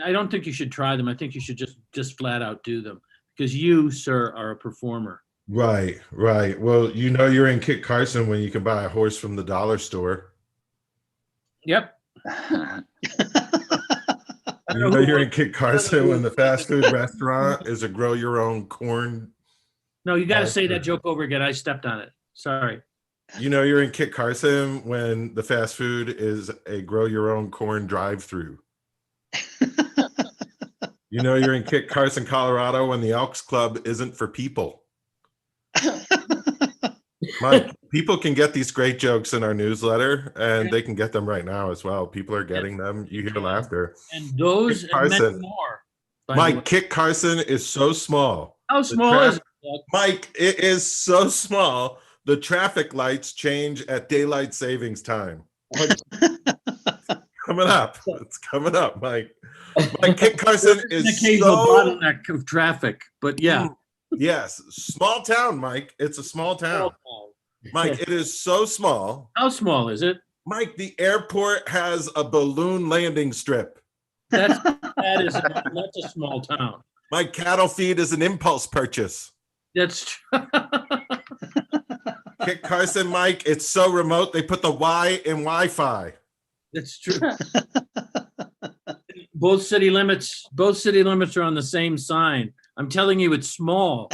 I don't think you should try them. I think you should just flat out do them, because you, sir, are a performer. Right. Well, you're in Kit Carson when you can buy a horse from the dollar store. Yep. You're in Kit Carson when the fast food restaurant is a grow your own corn. No, you got to say that joke over again. I stepped on it. Sorry. You're in Kit Carson when the fast food is a grow your own corn drive-through. You're in Kit Carson, Colorado when the Elks Club isn't for people. Mike, people can get these great jokes in our newsletter, and they can get them right now as well. People are getting them. You hear laughter. And those and many more. Mike, Kit Carson is so small. How small is it? Mike, it is so small. The traffic lights change at daylight savings time. Coming up. It's coming up, Mike. Kit Carson is an occasional bottleneck of traffic, but yeah. Yes, small town, Mike. It's a small town. Mike, it is so small. How small is it? Mike, the airport has a balloon landing strip. That's a small town. My cattle feed is an impulse purchase. That's true. Kit Carson, Mike, it's so remote they put the Y in Wi-Fi. That's true. Both city limits are on the same sign. I'm telling you, it's small.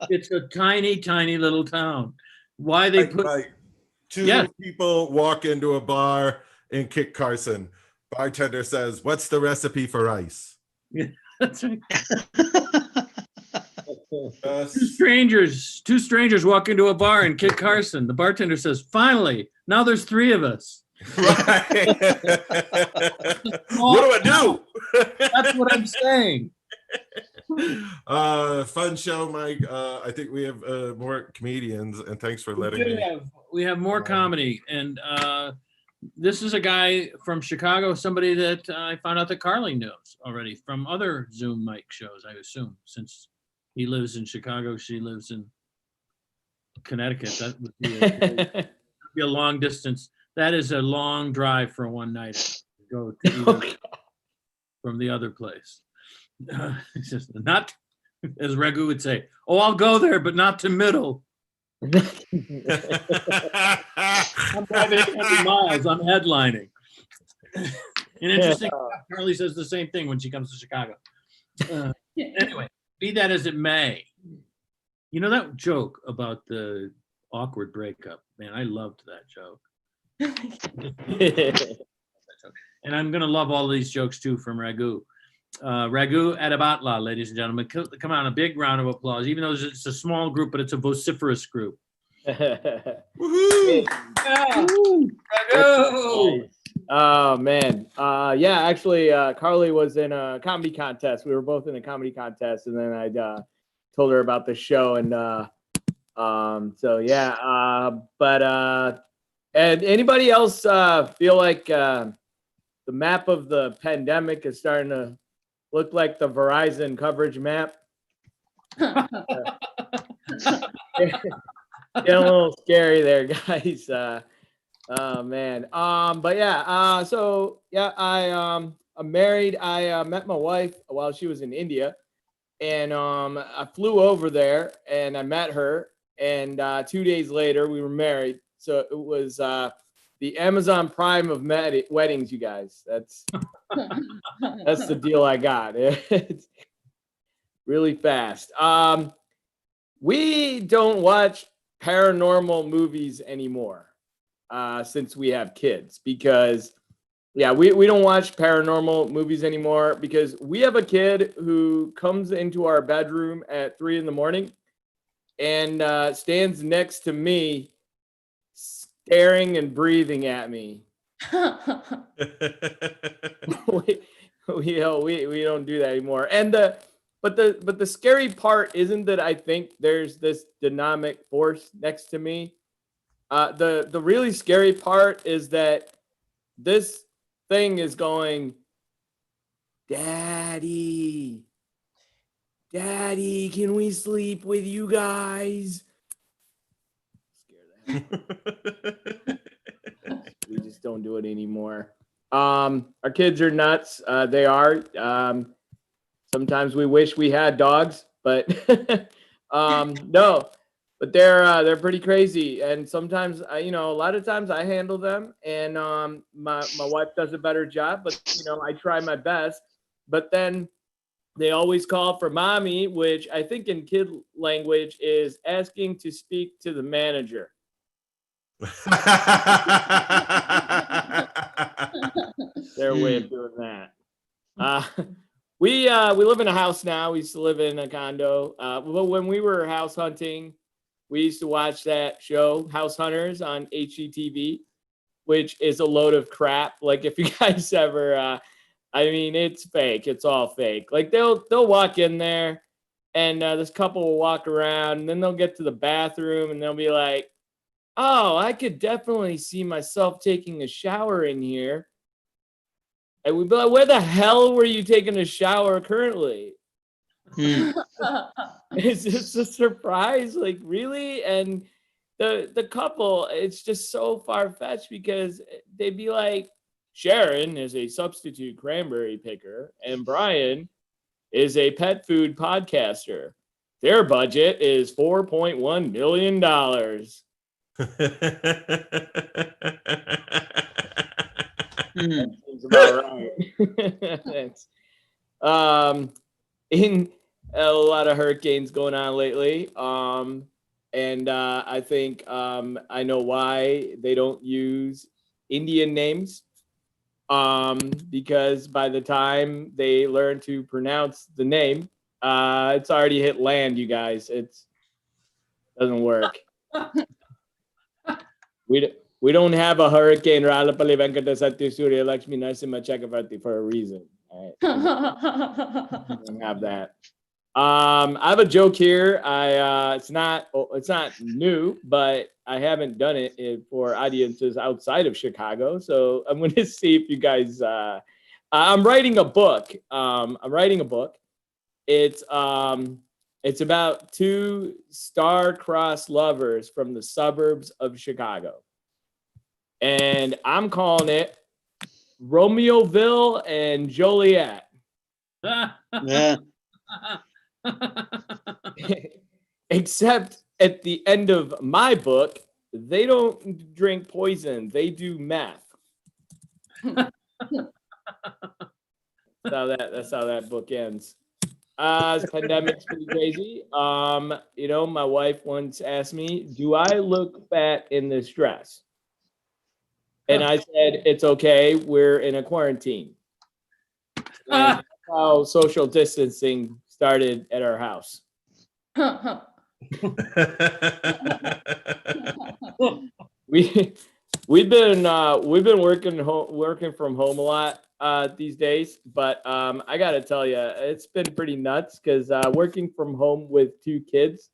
It's a tiny, tiny little town. Why they put two people walk into a bar in Kit Carson. Bartender says, "What's the recipe for ice?" Yeah, that's right. Two strangers walk into a bar in Kit Carson. The bartender says, "Finally, now there's three of us." Right. What do I do? That's what I'm saying. Fun show, Mike. I think we have more comedians, and thanks for letting me. We have more comedy, and this is a guy from Chicago, somebody that I found out that Carly knows already from other Zoom mic shows, I assume, since he lives in Chicago, she lives in Connecticut. That would be a long distance. That is a long drive for a one night to go to from the other place. It's just not, as Raghu would say, "Oh, I'll go there, but not to Middle." I'm driving 800 miles. I'm headlining. And interesting, Carly says the same thing when she comes to Chicago. Anyway, be that as it may, that joke about the awkward breakup, man, I loved that joke. And I'm going to love all these jokes too from Raghu. Raghu Adibhatla, ladies and gentlemen. Come on, a big round of applause, even though it's a small group, but it's a vociferous group. Woohoo! Yeah. Raghu! Oh, man. Actually, Carly was in a comedy contest. We were both in a comedy contest, and then I told her about the show. And and anybody else feel like the map of the pandemic is starting to look like the Verizon coverage map? Getting a little scary there, guys. Oh man. I'm married. I met my wife while she was in India, and I flew over there and I met her, and 2 days later we were married. So it was the Amazon Prime of weddings, you guys. That's the deal I got. It's really fast. We don't watch paranormal movies anymore since we have kids, because we don't watch paranormal movies anymore because we have a kid who comes into our bedroom at 3 a.m. and stands next to me, staring and breathing at me. we don't do that anymore. And but the scary part isn't that I think there's this dynamic force next to me. The really scary part is that this thing is going, Daddy, can we sleep with you guys? We just don't do it anymore. Our kids are nuts. They are. Sometimes we wish we had dogs, but no. But they're pretty crazy, and sometimes a lot of times I handle them, and my wife does a better job. But I try my best. But then they always call for mommy, which I think in kid language is asking to speak to the manager. Their way of doing that. We live in a house now. We used to live in a condo. But when we were house hunting, we used to watch that show, House Hunters, on HGTV, which is a load of crap. Like if you guys ever, it's fake. It's all fake. Like they'll walk in there, and this couple will walk around, and then they'll get to the bathroom, and they'll be like, "Oh, I could definitely see myself taking a shower in here." And we'd be like, "Where the hell were you taking a shower currently?" It's just a surprise, like really. And the couple, it's just so far-fetched because they'd be like, Sharon is a substitute cranberry picker, and Brian is a pet food podcaster. Their budget is $4.1 million. That seems about right. In a lot of hurricanes going on lately. And I think I know why they don't use Indian names. Because by the time they learn to pronounce the name, it's already hit land, you guys. It doesn't work. We don't have a hurricane Ralapalli Venkatesati Surya Lakshmi Narasimha Chakravarti for a reason. All right. We don't have that. I have a joke here. It's not new, but I haven't done it for audiences outside of Chicago. So I'm going to see if you guys. I'm writing a book. It's about two star-crossed lovers from the suburbs of Chicago, and I'm calling it Romeoville and Joliet. Yeah. Except at the end of my book, they don't drink poison. They do meth. That's how that book ends. This pandemic's pretty crazy. My wife once asked me, "Do I look fat in this dress?" And I said, "It's okay. We're in a quarantine." And that's how social distancing started at our house. We've been working from home a lot these days, but I gotta tell you, it's been pretty nuts because working from home with two kids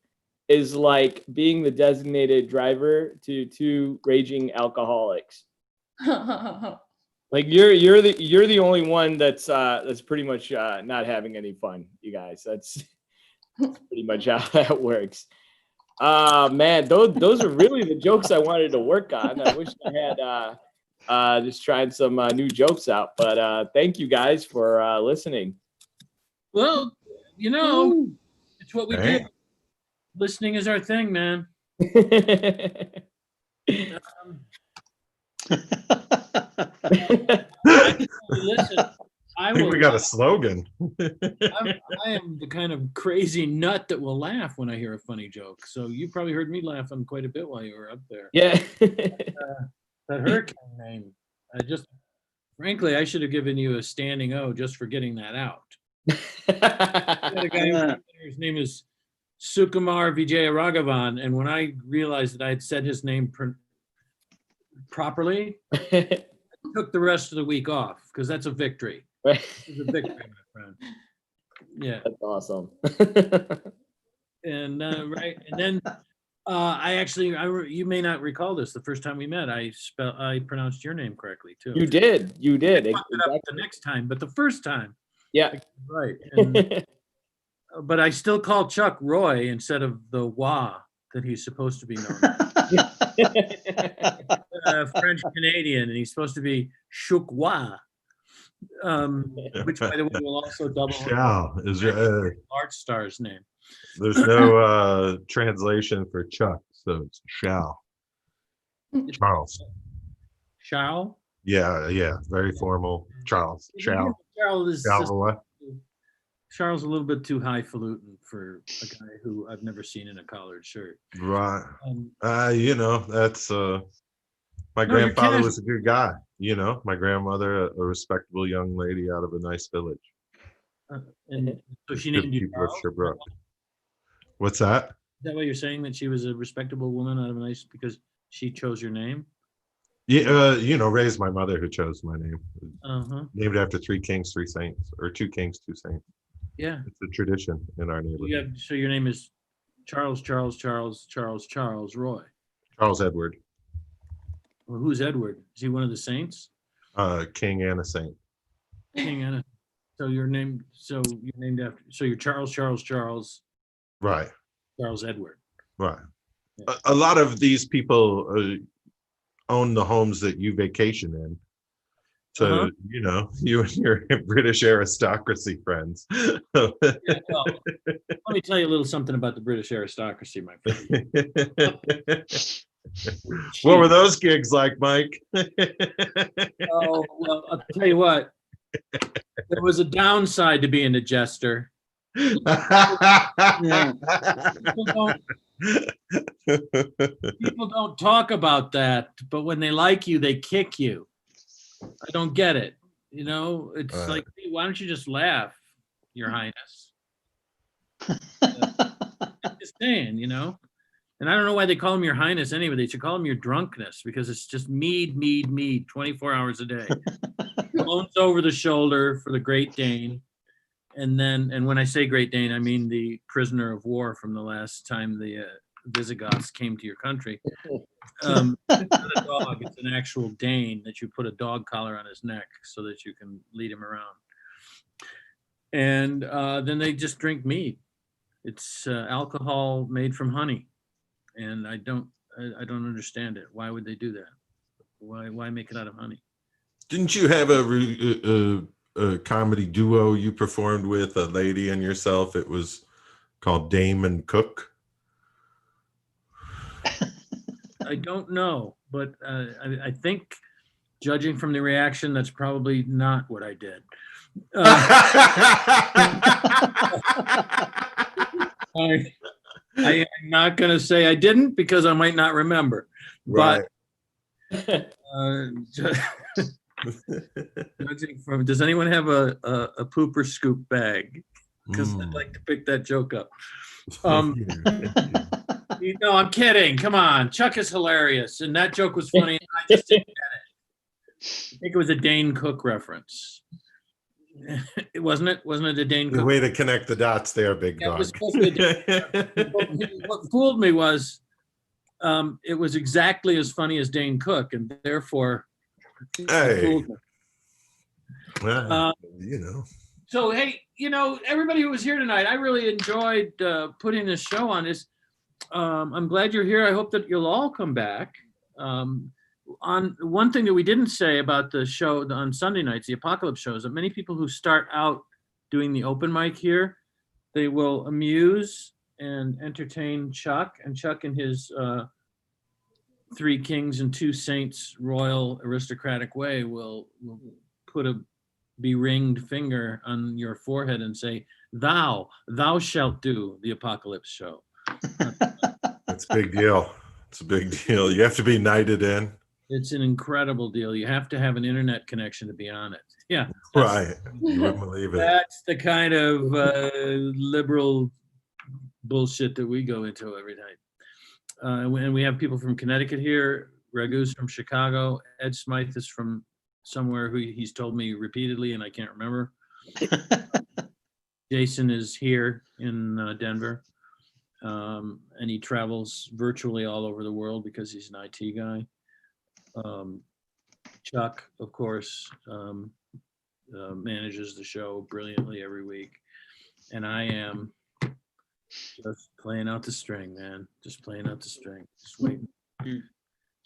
is like being the designated driver to two raging alcoholics. Like you're the only one that's pretty much not having any fun, you guys. That's pretty much how that works. Man, those are really the jokes I wanted to work on. I wish I had just tried some new jokes out, but thank you guys for listening. Well, You know, it's what we Hey. do. Listening is our thing, man. Listen, I think we got a slogan. I am the kind of crazy nut that will laugh when I hear a funny joke. So you probably heard me laughing quite a bit while you were up there. Yeah. That hurricane name. Frankly, I should have given you a standing O just for getting that out. The guy whose name is Sukumar Vijayaraghavan, and when I realized that I had said his name properly, I took the rest of the week off because that's a victory. It's a victory, my friend. Yeah. That's awesome. And right, and then you may not recall this. The first time we met, I pronounced your name correctly too. You did. I fucked it up the next time, but the first time, Yeah. right. And, but I still call Chuck Roy instead of the Wah that he's supposed to be known. French Canadian, and he's supposed to be Shuk Wah, which, by the way, will also double Shao is Art Star's name. there's no translation for Chuck, so it's Shao. Charles. Shao. Yeah, very formal. Charles. Shao. Charles a little bit too highfalutin for a guy who I've never seen in a collared shirt. Right. That's my grandfather was a good guy. My grandmother, a respectable young lady out of a nice village. And so she named you Charles? Sherbrooke. What's that? Is that why you're saying that she was a respectable woman out of a nice, because she chose your name? Yeah, Ray's my mother who chose my name. Uh-huh. Named after 3 kings, 3 saints, or 2 kings, 2 saints. Yeah. It's a tradition in our neighborhood. So your name is Charles Roy. Charles Edward. Well, who's Edward? Is he one of the saints? King and a saint. King and a. So you're named after. So you're Charles. Right. Charles Edward. Right. Yeah. A lot of these people own the homes that you vacation in. So, you and your British aristocracy friends. Well, let me tell you a little something about the British aristocracy, my friend. What were those gigs like, Mike? Oh, well, I'll tell you what. There was a downside to being a jester. People don't talk about that, but when they like you, they kick you. I don't get it. It's like, hey, why don't you just laugh, Your Highness? I'm just saying, And I don't know why they call him Your Highness anyway. They should call him Your Drunkness, because it's just mead, 24 hours a day. Bones over the shoulder for the Great Dane. And when I say Great Dane, I mean the prisoner of war from the last time the Visigoths came to your country. It's not a dog, it's an actual Dane that you put a dog collar on his neck so that you can lead him around. And then they just drink mead. It's alcohol made from honey. And I don't understand it. Why would they do that? Why make it out of honey? Didn't you have a comedy duo you performed with, a lady and yourself? It was called Dame and Cook. I don't know, but I think, judging from the reaction, that's probably not what I did. I am not going to say I didn't, because I might not remember. Right. But judging from, does anyone have a poop or scoop bag? Because I'd like to pick that joke up. No, I'm kidding. Come on. Chuck is hilarious. And that joke was funny. I just didn't get it. I think it was a Dane Cook reference. It wasn't it? Wasn't it a Dane Cook? The way to connect the dots there, big dog. What fooled me was it was exactly as funny as Dane Cook, and therefore hey. Fooled me. Well, So, hey, everybody who was here tonight, I really enjoyed putting this show on. I'm glad you're here. I hope that you'll all come back. On one thing that we didn't say about the show on Sunday nights, the Apocalypse show, is that many people who start out doing the open mic here, They will amuse and entertain Chuck, and Chuck in his 3 kings and 2 saints royal aristocratic way will put a beringed finger on your forehead and say, thou shalt do the apocalypse show. It's a big deal. It's a big deal. You have to be knighted in. It's an incredible deal. You have to have an internet connection to be on it. Yeah. Right. You wouldn't believe it. That's the kind of liberal bullshit that we go into every night. And we have people from Connecticut here. Raghu's from Chicago. Ed Smyth is from somewhere who he's told me repeatedly, and I can't remember. Jason is here in Denver. And he travels virtually all over the world because he's an IT guy. Chuck, of course, manages the show brilliantly every week. And I am just playing out the string, man. Just playing out the string.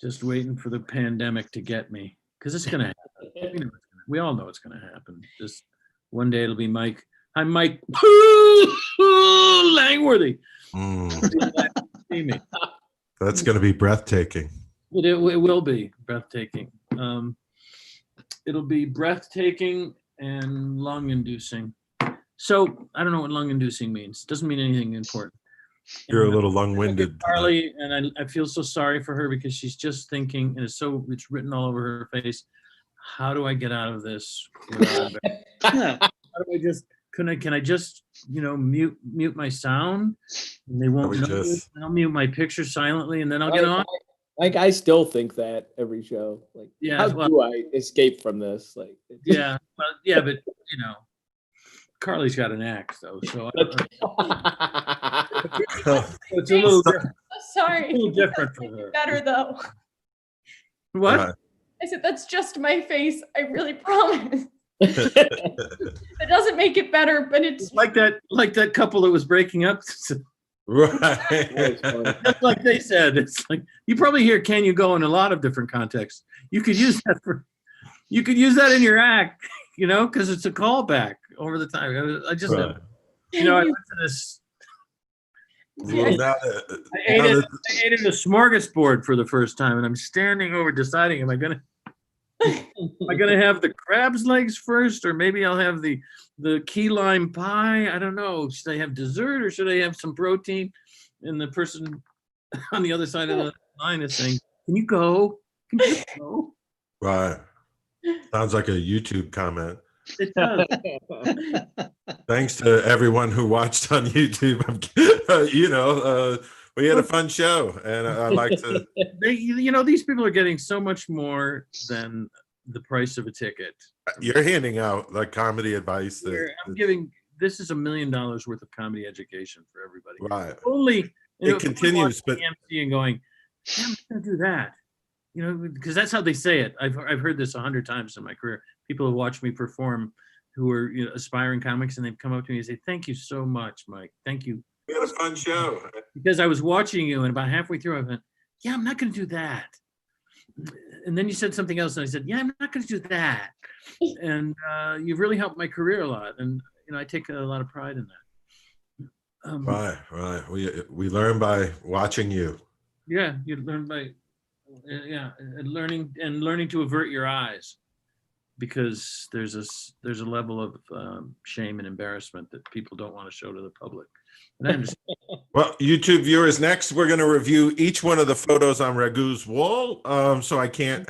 Just waiting for the pandemic to get me. Because it's going to happen. We all know it's going to happen. Just one day it'll be Mike. Hi, Mike. Langworthy. See me. That's going to be breathtaking. It will be breathtaking. It'll be breathtaking and lung-inducing. So I don't know what lung-inducing means. It doesn't mean anything important. You're a little long-winded. Carly, and I feel so sorry for her because she's just thinking, and it's written all over her face. How do I get out of this? How do I just? Can I just mute my sound? And they won't know. I'll mute my picture silently, and then I'll get on. Like I still think that every show. Like, yeah, how do I escape from this? Like, yeah, but Carly's got an axe though, so it's a little different. Sorry. A little different for her. Better though. What? I said that's just my face. I really promise. It doesn't make it better, but it's like that couple that was breaking up. Right. Just like they said, it's like you probably hear "Can you go" in a lot of different contexts. You could use that in your act, because it's a callback over the time. I just, Right. I went to this. Well, I ate at a smorgasbord for the first time, and I'm standing over deciding, am I gonna have the crab's legs first, or maybe I'll have the key lime pie? I don't know. Should I have dessert or should I have some protein? And the person on the other side of the line is saying, "Can you go? Can you go?" Right. Sounds like a YouTube comment. It does. Thanks to everyone who watched on YouTube. We had a fun show, and I'd like to. These people are getting so much more than the price of a ticket. You're handing out like comedy advice. I'm giving. This is $1 million worth of comedy education for everybody. Right. Only it continues, but MC and going, yeah, I'm going to do that. Because that's how they say it. I've heard this 100 times in my career. People have watched me perform who are aspiring comics, and they've come up to me and say, "Thank you so much, Mike. Thank you." We had a fun show. Because I was watching you, and about halfway through, I went, "Yeah, I'm not going to do that." And then you said something else, and I said, "Yeah, I'm not going to do that." And you've really helped my career a lot, and I take a lot of pride in that. Right. We learn by watching you. Yeah, you learn by learning to avert your eyes, because there's a level of shame and embarrassment that people don't want to show to the public. And I understand. Well, YouTube viewers, next we're going to review each one of the photos on Raghu's wall. So I can't